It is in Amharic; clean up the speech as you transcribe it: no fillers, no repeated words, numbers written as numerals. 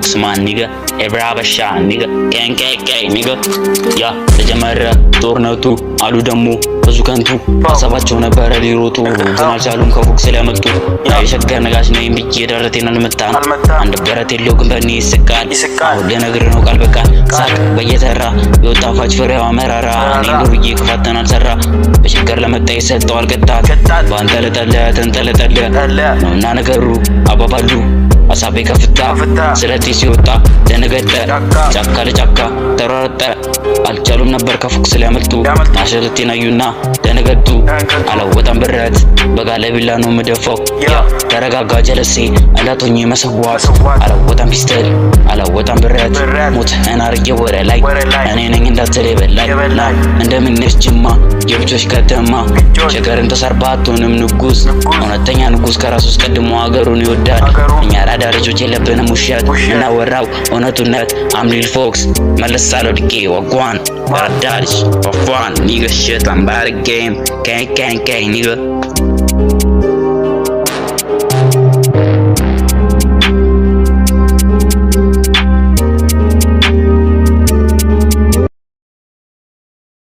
ፎክስ ማን ኒጋ ኤብራባሻ ኒጋ ከንከከ ኒጋ ያ ተጀመረ ጦርነቱ አሉ ደሞ ብዙ ከንቱ ሀሳባቸው ነበረ ሊሮጡ ግን አልቻሉም ከፎክስ ሊያመጡ የሸገር ነጋሽ ነኝ ብዬ ደረቴን አልመታን አንድ በረት የለው ግን በእኔ ይስቃል አሁን ልነግር ነው ቃል በቃል ሳቅ በየተራ የወጣፋች ፍሬዋ መራራ እኔ ዱርዬ ክፋተን አልሰራ በሸገር ለመጣ ይሰጠው አልቀጣት ባንጠለጠለ ተንጠለጠለ ነውና ነገሩ አባባሉ አሳቤ ከፍታ ስለቴ ሲወጣ ደነገጠ ጫካ ለጫካ ተሯረጠ አልቻሉም ነበር ከፎክስ ሊያመልጡ ማሸለቴን አዩና ደነገጡ አላወጣም ብረት በጋለ ቢላ ነው ምደፋው ያ ተረጋጋ ጀለሴ አላቶኝ መሰዋት አላወጣም ፒስተል አላወጣም ብረት ሞትህን አርጌ ወረ ላይ እኔ ነኝ እንዳትል በላይ እንደምንሽ ጅማ የብጆች ከተማ ሸገርን ተሰርባቶንም ንጉስ እውነተኛ ንጉስ ከራሱ ቀድሞ ሀገሩን ይወዳል እኛ ራዳ ልጆች የለብንም ውሸት እናወራው እውነቱነት አምሊል ፎክስ መለሳለው ድቄ ወጓን ራዳልሽ for fun nigga shit I'm bad at game can't nigga